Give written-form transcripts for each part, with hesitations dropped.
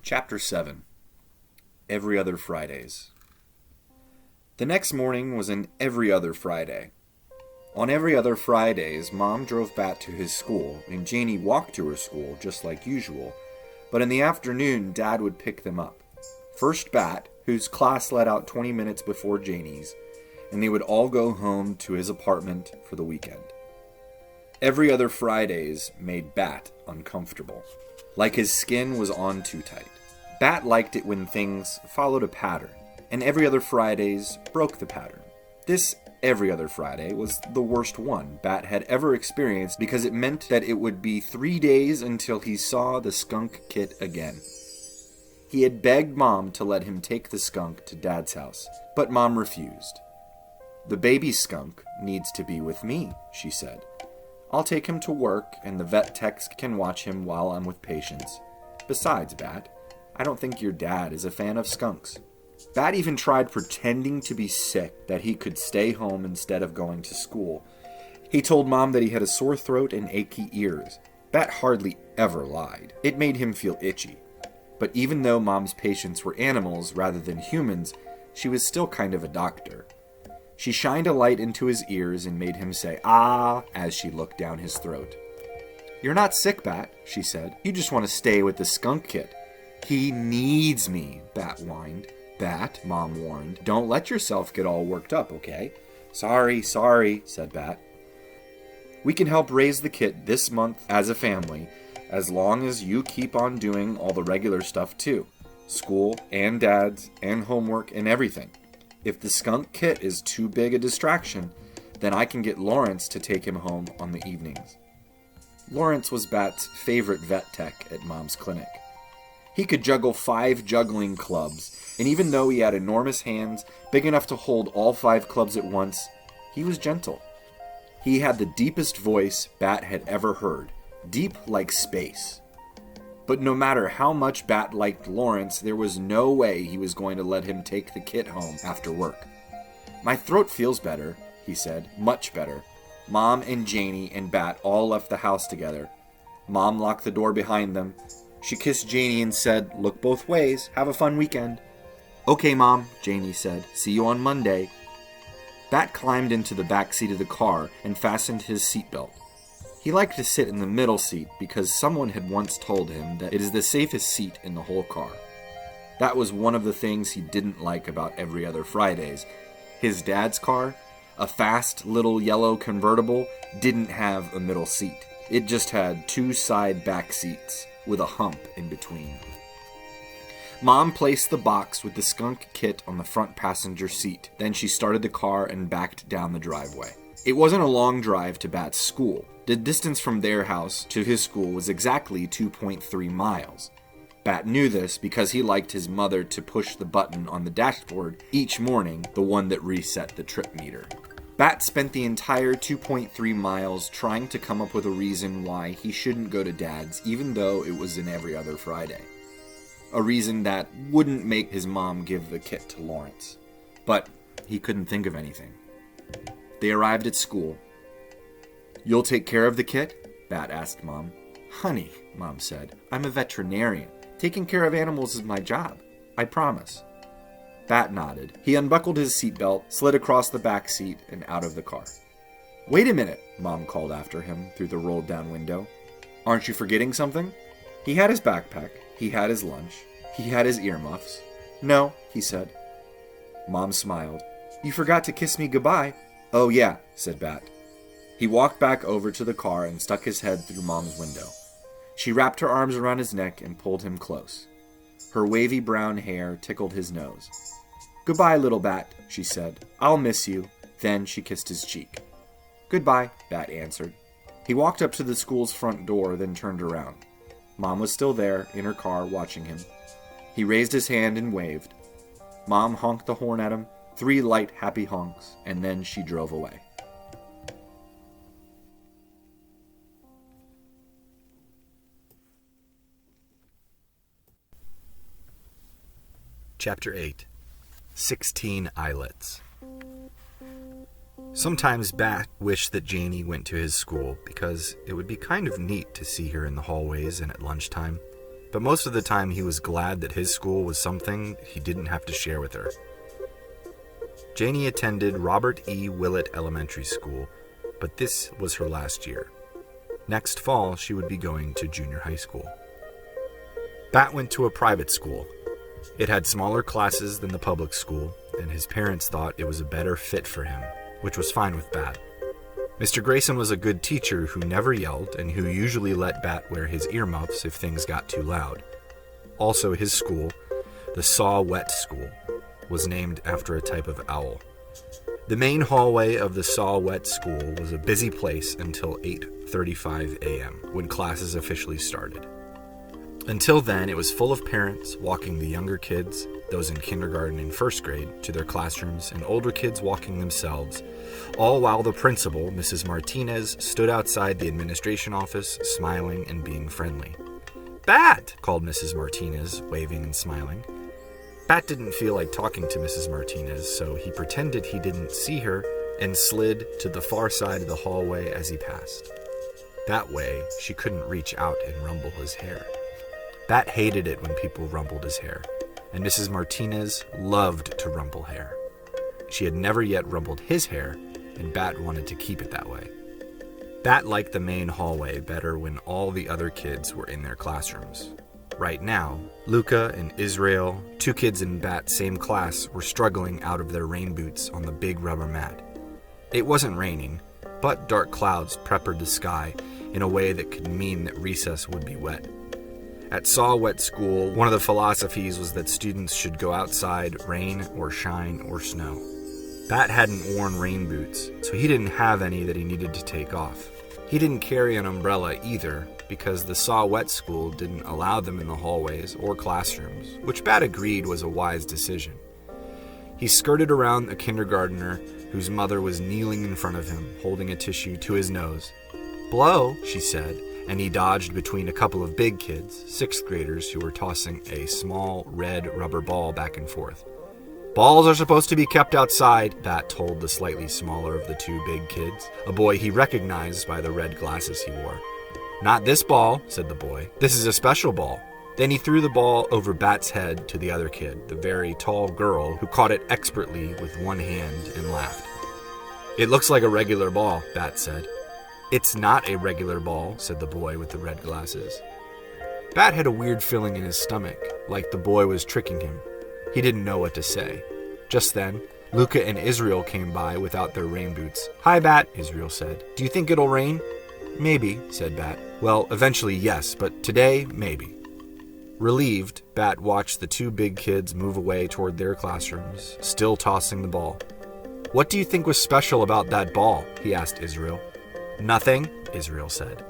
Chapter 7. Every Other Fridays. The next morning was an every other Friday. On every other Fridays, Mom drove Bat to his school, and Janie walked to her school just like usual, but in the afternoon, Dad would pick them up. First Bat, whose class let out 20 minutes before Janie's, and they would all go home to his apartment for the weekend. Every other Fridays made Bat uncomfortable, like his skin was on too tight. Bat liked it when things followed a pattern, and every other Fridays broke the pattern. This every other Friday was the worst one Bat had ever experienced because it meant that it would be 3 days until he saw the skunk kit again. He had begged Mom to let him take the skunk to Dad's house, but Mom refused. "The baby skunk needs to be with me," she said. "I'll take him to work, and the vet techs can watch him while I'm with patients. Besides, Bat, I don't think your dad is a fan of skunks." Bat even tried pretending to be sick that he could stay home instead of going to school. He told Mom that he had a sore throat and achy ears. Bat hardly ever lied. It made him feel itchy. But even though Mom's patients were animals rather than humans, she was still kind of a doctor. She shined a light into his ears and made him say, "Ah," as she looked down his throat. "You're not sick, Bat," she said. "You just want to stay with the skunk kid." "He needs me," Bat whined. "Bat," Mom warned, "don't let yourself get all worked up, okay?" Sorry, said Bat. "We can help raise the kid this month as a family, as long as you keep on doing all the regular stuff too. School and Dad's and homework and everything. If the skunk kit is too big a distraction, then I can get Lawrence to take him home on the evenings." Lawrence was Bat's favorite vet tech at Mom's clinic. He could juggle 5 juggling clubs, and even though he had enormous hands, big enough to hold all 5 clubs at once, he was gentle. He had the deepest voice Bat had ever heard, deep like space. But no matter how much Bat liked Lawrence, there was no way he was going to let him take the kit home after work. "My throat feels better," he said, "much better." Mom and Janie and Bat all left the house together. Mom locked the door behind them. She kissed Janie and said, "Look both ways. Have a fun weekend." "Okay, Mom," Janie said. "See you on Monday." Bat climbed into the back seat of the car and fastened his seatbelt. He liked to sit in the middle seat because someone had once told him that it is the safest seat in the whole car. That was one of the things he didn't like about Every Other Fridays. His dad's car, a fast little yellow convertible, didn't have a middle seat. It just had 2 side back seats with a hump in between. Mom placed the box with the skunk kit on the front passenger seat. Then she started the car and backed down the driveway. It wasn't a long drive to Bat's school. The distance from their house to his school was exactly 2.3 miles. Bat knew this because he liked his mother to push the button on the dashboard each morning, the one that reset the trip meter. Bat spent the entire 2.3 miles trying to come up with a reason why he shouldn't go to Dad's even though it was in Every Other Friday. A reason that wouldn't make his mom give the kit to Lawrence. But he couldn't think of anything. They arrived at school. "You'll take care of the kit?" Bat asked Mom. "Honey," Mom said, "I'm a veterinarian. Taking care of animals is my job. I promise." Bat nodded. He unbuckled his seatbelt, slid across the back seat, and out of the car. "Wait a minute," Mom called after him through the rolled-down window. "Aren't you forgetting something?" He had his backpack. He had his lunch. He had his earmuffs. "No," he said. Mom smiled. "You forgot to kiss me goodbye." "Oh yeah," said Bat. He walked back over to the car and stuck his head through Mom's window. She wrapped her arms around his neck and pulled him close. Her wavy brown hair tickled his nose. "Goodbye, little Bat," she said. "I'll miss you." Then she kissed his cheek. "Goodbye," Bat answered. He walked up to the school's front door, then turned around. Mom was still there, in her car, watching him. He raised his hand and waved. Mom honked the horn at him, 3 light, happy honks, and then she drove away. Chapter 8. 16 Islets. Sometimes Bat wished that Janie went to his school because it would be kind of neat to see her in the hallways and at lunchtime. but most of the time he was glad that his school was something he didn't have to share with her. Janie attended Robert E. Willett Elementary School, but this was her last year. Next fall, she would be going to junior high school. Bat went to a private school. It had smaller classes than the public school, and his parents thought it was a better fit for him, which was fine with Bat. Mr. Grayson was a good teacher who never yelled and who usually let Bat wear his earmuffs if things got too loud. Also, his school, the Saw-Whet School, was named after a type of owl. The main hallway of the Saw-Whet School was a busy place until 8:35 a.m., when classes officially started. Until then, it was full of parents walking the younger kids, those in kindergarten and first grade, to their classrooms, and older kids walking themselves, all while the principal, Mrs. Martinez, stood outside the administration office, smiling and being friendly. "Bat!" called Mrs. Martinez, waving and smiling. Bat didn't feel like talking to Mrs. Martinez, so he pretended he didn't see her and slid to the far side of the hallway as he passed. That way, she couldn't reach out and rumble his hair. Bat hated it when people rumpled his hair, and Mrs. Martinez loved to rumple hair. She had never yet rumpled his hair, and Bat wanted to keep it that way. Bat liked the main hallway better when all the other kids were in their classrooms. Right now, Luca and Israel, two kids in Bat's same class, were struggling out of their rain boots on the big rubber mat. It wasn't raining, but dark clouds peppered the sky in a way that could mean that recess would be wet. At Saw-Whet School, one of the philosophies was that students should go outside, rain or shine or snow. Bat hadn't worn rain boots, so he didn't have any that he needed to take off. He didn't carry an umbrella either, because the Saw-Whet School didn't allow them in the hallways or classrooms, which Bat agreed was a wise decision. He skirted around a kindergartner whose mother was kneeling in front of him, holding a tissue to his nose. "Blow," she said, and he dodged between a couple of big kids, sixth graders, who were tossing a small red rubber ball back and forth. "Balls are supposed to be kept outside," Bat told the slightly smaller of the two big kids, a boy he recognized by the red glasses he wore. "Not this ball," said the boy. "This is a special ball." Then he threw the ball over Bat's head to the other kid, the very tall girl, who caught it expertly with one hand and laughed. "It looks like a regular ball," Bat said. "It's not a regular ball," said the boy with the red glasses. Bat had a weird feeling in his stomach, like the boy was tricking him. He didn't know what to say. Just then, Luca and Israel came by without their rain boots. "Hi, Bat," Israel said. "Do you think it'll rain?" "Maybe," said Bat. "Well, eventually, yes, but today, maybe." Relieved, Bat watched the two big kids move away toward their classrooms, still tossing the ball. "What do you think was special about that ball?" he asked Israel. "Nothing," Israel said.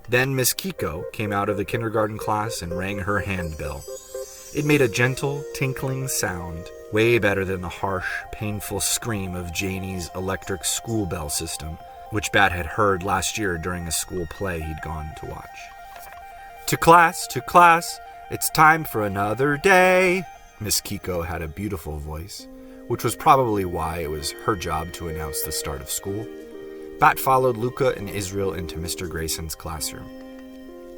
Then Miss Kiko came out of the kindergarten class and rang her handbell. It made a gentle, tinkling sound, way better than the harsh, painful scream of Janie's electric school bell system, which Bat had heard last year during a school play he'd gone to watch. To class, it's time for another day." Miss Kiko had a beautiful voice, which was probably why it was her job to announce the start of school. Bat followed Luca and Israel into Mr. Grayson's classroom.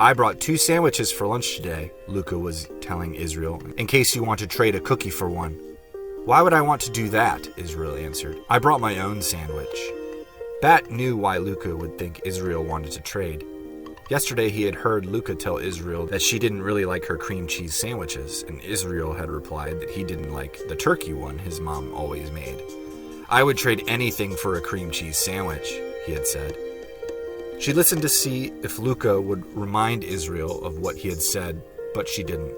"I brought 2 sandwiches for lunch today," Luca was telling Israel, "in case you want to trade a cookie for one." "Why would I want to do that?" Israel answered. "I brought my own sandwich." Bat knew why Luca would think Israel wanted to trade. Yesterday he had heard Luca tell Israel that she didn't really like her cream cheese sandwiches, and Israel had replied that he didn't like the turkey one his mom always made. "I would trade anything for a cream cheese sandwich," he had said. She listened to see if Luca would remind Israel of what he had said, but she didn't.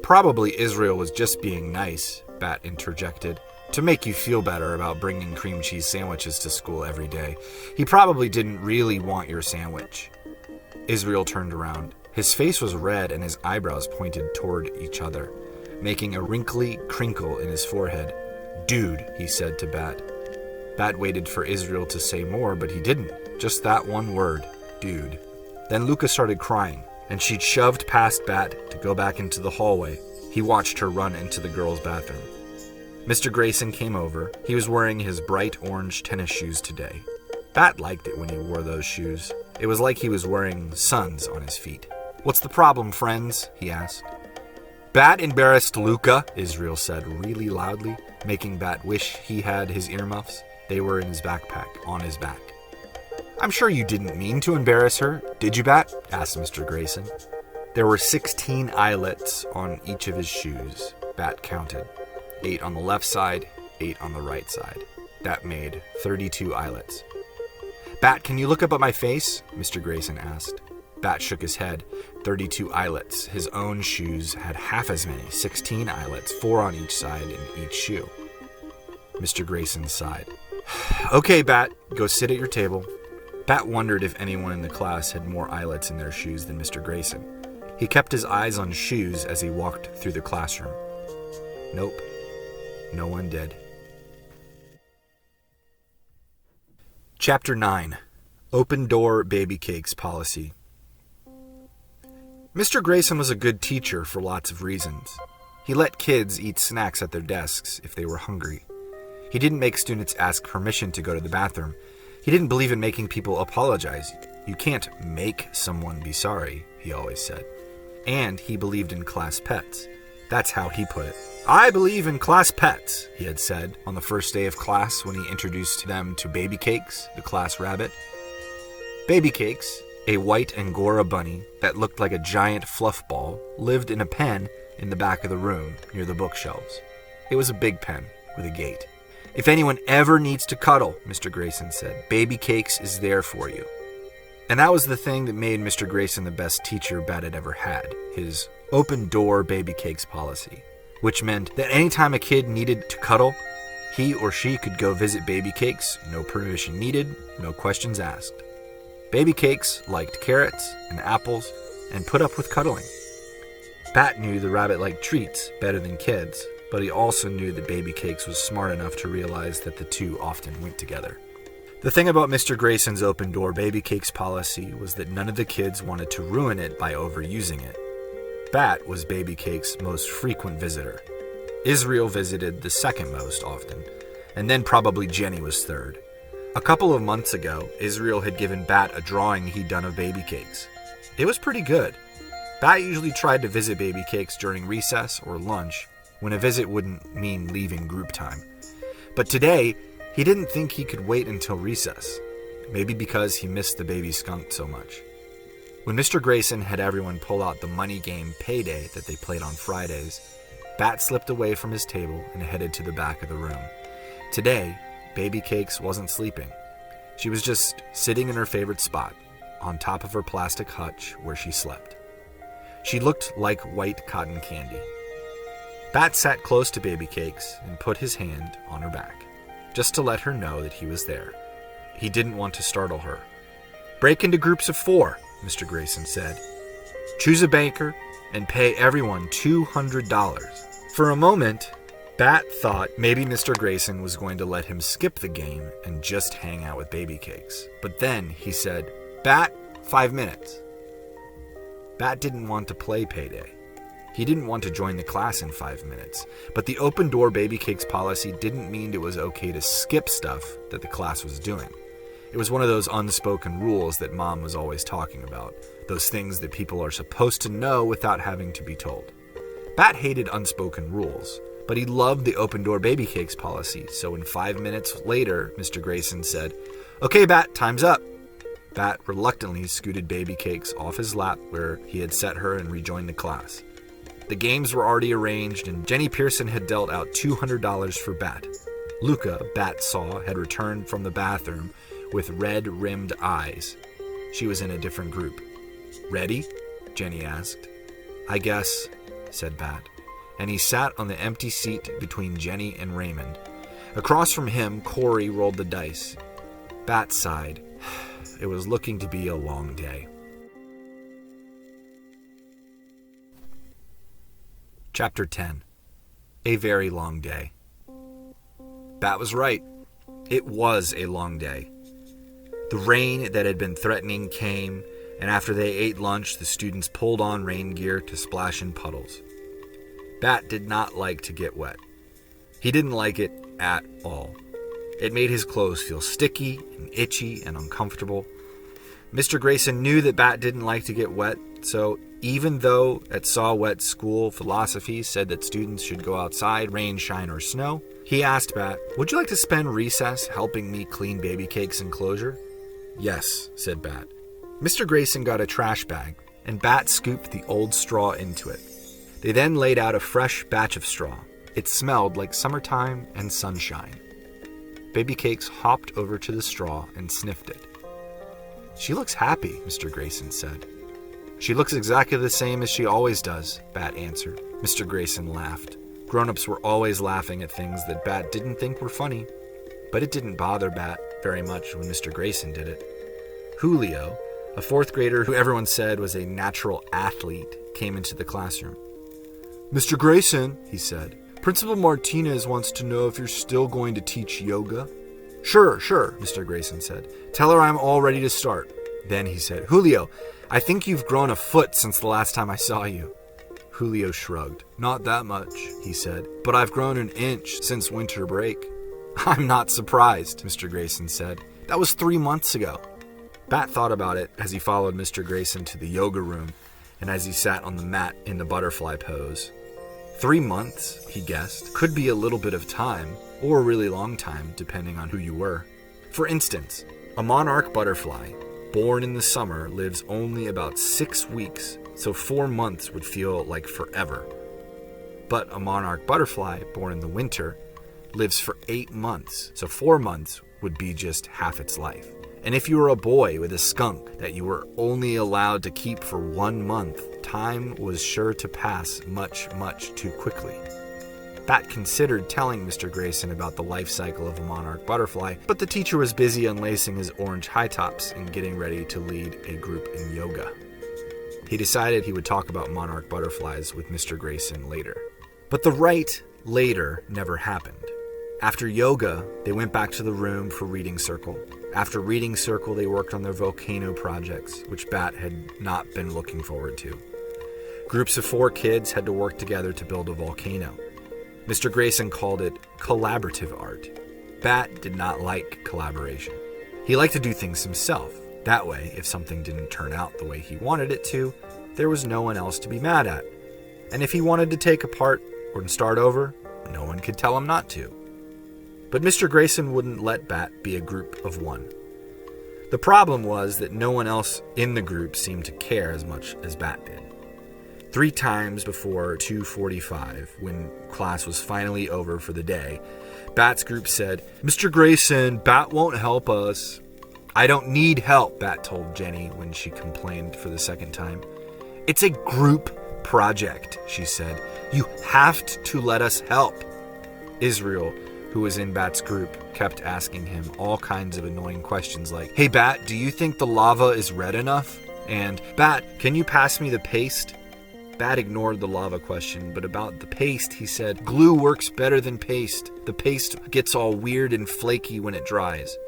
"Probably Israel was just being nice," Bat interjected, "to make you feel better about bringing cream cheese sandwiches to school every day. He probably didn't really want your sandwich." Israel turned around. His face was red and his eyebrows pointed toward each other, making a wrinkly crinkle in his forehead. "Dude," he said to Bat. Bat waited for Israel to say more, but he didn't. Just that one word, dude. Then Luca started crying, and she'd shoved past Bat to go back into the hallway. He watched her run into the girls' bathroom. Mr. Grayson came over. He was wearing his bright orange tennis shoes today. Bat liked it when he wore those shoes. It was like he was wearing suns on his feet. "What's the problem, friends?" he asked. "Bat embarrassed Luca," Israel said really loudly, making Bat wish he had his earmuffs. They were in his backpack, on his back. "I'm sure you didn't mean to embarrass her, did you, Bat?" asked Mr. Grayson. There were 16 eyelets on each of his shoes, Bat counted. 8 on the left side, 8 on the right side. That made 32 eyelets. "Bat, can you look up at my face?" Mr. Grayson asked. Bat shook his head. 32 eyelets. His own shoes had half as many, 16 eyelets, 4 on each side in each shoe. Mr. Grayson sighed. "Okay, Bat, go sit at your table." Bat wondered if anyone in the class had more eyelets in their shoes than Mr. Grayson. He kept his eyes on shoes as he walked through the classroom. Nope, no one did. Chapter 9. Open Door Baby Cakes Policy. Mr. Grayson was a good teacher for lots of reasons. He let kids eat snacks at their desks if they were hungry. He didn't make students ask permission to go to the bathroom. He didn't believe in making people apologize. You can't make someone be sorry, he always said. And he believed in class pets. That's how he put it. "I believe in class pets," he had said on the first day of class when he introduced them to Baby Cakes, the class rabbit. Baby Cakes, a white Angora bunny that looked like a giant fluff ball, lived in a pen in the back of the room near the bookshelves. It was a big pen with a gate. "If anyone ever needs to cuddle," Mr. Grayson said, "Baby Cakes is there for you." And that was the thing that made Mr. Grayson the best teacher Bat had ever had, his open door Baby Cakes policy, which meant that anytime a kid needed to cuddle, he or she could go visit Baby Cakes, no permission needed, no questions asked. Baby Cakes liked carrots and apples and put up with cuddling. Bat knew the rabbit liked treats better than kids, but he also knew that Baby Cakes was smart enough to realize that the two often went together. The thing about Mr. Grayson's open door Baby Cakes policy was that none of the kids wanted to ruin it by overusing it. Bat was Baby Cakes' most frequent visitor. Israel visited the second most often, and then probably Jenny was third. A couple of months ago, Israel had given Bat a drawing he'd done of Baby Cakes. It was pretty good. Bat usually tried to visit Baby Cakes during recess or lunch, when a visit wouldn't mean leaving group time. But today, he didn't think he could wait until recess, maybe because he missed the baby skunk so much. When Mr. Grayson had everyone pull out the money game Payday that they played on Fridays, Bat slipped away from his table and headed to the back of the room. Today, Baby Cakes wasn't sleeping. She was just sitting in her favorite spot, on top of her plastic hutch where she slept. She looked like white cotton candy. Bat sat close to Baby Cakes and put his hand on her back, just to let her know that he was there. He didn't want to startle her. "Break into groups of 4, Mr. Grayson said. "Choose a banker and pay everyone $200. For a moment, Bat thought maybe Mr. Grayson was going to let him skip the game and just hang out with Baby Cakes. But then he said, "Bat, 5 minutes." Bat didn't want to play Payday. He didn't want to join the class in 5 minutes, but the open door Baby Cakes policy didn't mean it was okay to skip stuff that the class was doing. It was one of those unspoken rules that Mom was always talking about, those things that people are supposed to know without having to be told. Bat hated unspoken rules, but he loved the open door Baby Cakes policy, so when 5 minutes later, Mr. Grayson said, "Okay, Bat, time's up." Bat reluctantly scooted Baby Cakes off his lap where he had set her and rejoined the class. The games were already arranged, and Jenny Pearson had dealt out $200 for Bat. Luca, Bat saw, had returned from the bathroom with red-rimmed eyes. She was in a different group. "Ready?" Jenny asked. "I guess," said Bat, and he sat on the empty seat between Jenny and Raymond. Across from him, Corey rolled the dice. Bat sighed. It was looking to be a long day. Chapter 10. A very long day. Bat was right. It was a long day. The rain that had been threatening came, and after they ate lunch, the students pulled on rain gear to splash in puddles. Bat did not like to get wet. He didn't like it at all. It made his clothes feel sticky and itchy and uncomfortable. Mr. Grayson knew that Bat didn't like to get wet, So even though at Saw Wet School philosophy said that students should go outside, rain, shine, or snow, he asked Bat, "Would you like to spend recess helping me clean Baby Cake's enclosure?" "Yes," said Bat. Mr. Grayson got a trash bag, and Bat scooped the old straw into it. They then laid out a fresh batch of straw. It smelled like summertime and sunshine. Baby Cakes hopped over to the straw and sniffed it. "She looks happy," Mr. Grayson said. "She looks exactly the same as she always does," Bat answered. Mr. Grayson laughed. Grown-ups were always laughing at things that Bat didn't think were funny, but it didn't bother Bat very much when Mr. Grayson did it. Julio, a fourth grader who everyone said was a natural athlete, came into the classroom. "Mr. Grayson," he said, "Principal Martinez wants to know if you're still going to teach yoga." Sure, Mr. Grayson said. "Tell her I'm all ready to start." Then he said, "Julio, I think you've grown a foot since the last time I saw you." Julio shrugged. "Not that much," he said, "but I've grown an inch since winter break." "I'm not surprised," Mr. Grayson said. "That was 3 months ago." Bat thought about it as he followed Mr. Grayson to the yoga room and as he sat on the mat in the butterfly pose. 3 months, he guessed, could be a little bit of time, or a really long time, depending on who you were. For instance, a monarch butterfly, born in the summer, lives only about 6 weeks, so 4 months would feel like forever. But a monarch butterfly, born in the winter, lives for 8 months, so 4 months would be just half its life. And if you were a boy with a skunk that you were only allowed to keep for 1 month, time was sure to pass much, much too quickly. Bat considered telling Mr. Grayson about the life cycle of a monarch butterfly, but the teacher was busy unlacing his orange high tops and getting ready to lead a group in yoga. He decided he would talk about monarch butterflies with Mr. Grayson later. But the right later never happened. After yoga, they went back to the room for reading circle. After reading circle, they worked on their volcano projects, which Bat had not been looking forward to. Groups of 4 kids had to work together to build a volcano. Mr. Grayson called it collaborative art. Bat did not like collaboration. He liked to do things himself. That way, if something didn't turn out the way he wanted it to, there was no one else to be mad at. And if he wanted to take apart or start over, no one could tell him not to. But Mr. Grayson wouldn't let Bat be a group of 1. The problem was that no one else in the group seemed to care as much as Bat did. 3 times before 2:45, when class was finally over for the day, Bat's group said, "Mr. Grayson, Bat won't help us." "I don't need help," Bat told Jenny when she complained for the second time. "It's a group project," she said. "You have to let us help." Israel, who was in Bat's group, kept asking him all kinds of annoying questions like, "Hey Bat, do you think the lava is red enough?" And, "Bat, can you pass me the paste?" Bat ignored the lava question, but about the paste, he said, "Glue works better than paste. The paste gets all weird and flaky when it dries."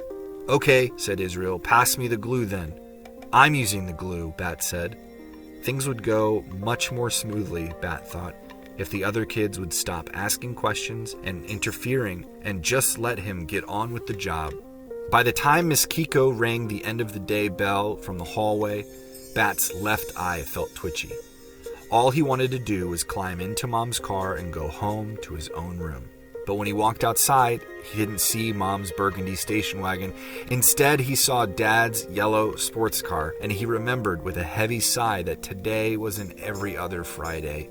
"Okay," said Israel, "pass me the glue then." "I'm using the glue," Bat said. Things would go much more smoothly, Bat thought, if the other kids would stop asking questions and interfering and just let him get on with the job. By the time Miss Kiko rang the end of the day bell from the hallway, Bat's left eye felt twitchy. All he wanted to do was climb into Mom's car and go home to his own room. But when he walked outside, he didn't see Mom's burgundy station wagon. Instead, he saw Dad's yellow sports car, and he remembered with a heavy sigh that today was an every other Friday,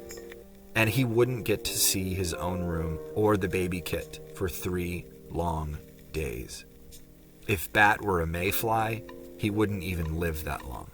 and he wouldn't get to see his own room or the baby kit for 3 long days. If Bat were a mayfly, he wouldn't even live that long.